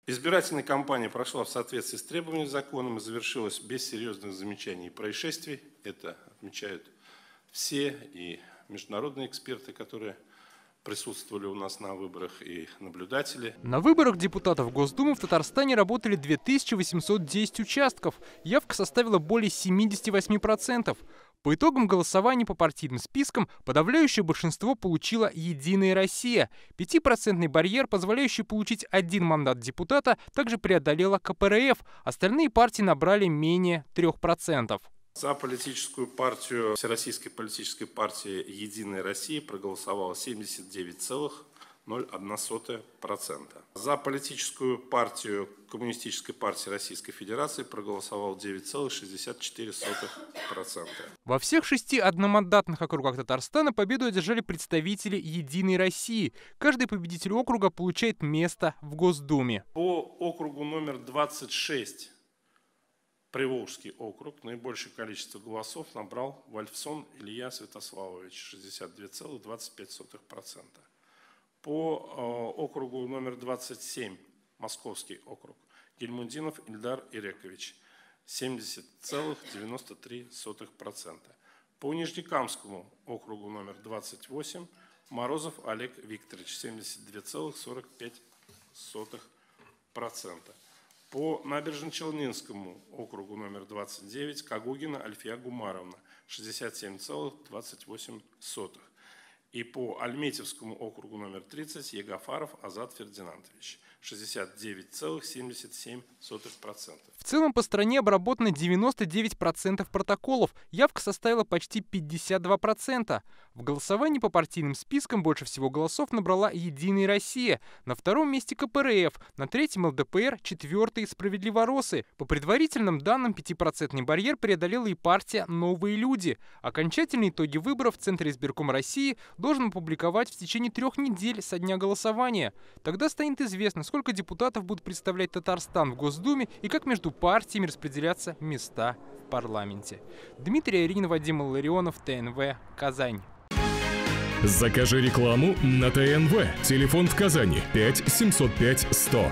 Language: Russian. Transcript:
Избирательная кампания прошла в соответствии с требованиями закона и завершилась без серьезных замечаний и происшествий. Это отмечают все и международные эксперты, которые присутствовали у нас на выборах, и наблюдатели. На выборах депутатов Госдумы в Татарстане работали 2810 участков. Явка составила более 78%. По итогам голосования по партийным спискам подавляющее большинство получила «Единая Россия». 5% барьер, позволяющий получить один мандат депутата, также преодолела КПРФ. Остальные партии набрали менее 3%. За политическую партию, Всероссийской политической партии «Единая Россия» проголосовало 79,01%. За политическую партию Коммунистической партии Российской Федерации проголосовало 9,64%. Во всех 6 одномандатных округах Татарстана победу одержали представители «Единой России». Каждый победитель округа получает место в Госдуме. По округу номер 26, Приволжский округ, наибольшее количество голосов набрал Вольфсон Илья Святославович, 62,25%. По округу номер 27, Московский округ, Гельмундинов Ильдар Ирекович, 70,93%. По Нижнекамскому округу номер 28, Морозов Олег Викторович, 72,45%. По Набережно-Челнинскому округу номер 29 Кагугина Альфия Гумаровна, 67,28%. И по Альметьевскому округу номер 30 Егафаров Азат Фердинандович, 69,77%. В целом по стране обработано 99% протоколов. Явка составила почти 52%. В голосовании по партийным спискам больше всего голосов набрала «Единая Россия». На втором месте КПРФ, на третьем ЛДПР, четвертый Справедливоросы. По предварительным данным, 5% барьер преодолела и партия «Новые люди». Окончательные итоги выборов Центр избирком России должен опубликовать в течение 3 недель со дня голосования. Тогда станет известно, сколько депутатов будут представлять Татарстан в Госдуме и как между партиями распределяться места в парламенте. Дмитрий Аринин, Вадим Илларионов, ТНВ, Казань. Закажи рекламу на ТНВ. Телефон в Казани 5 705 100.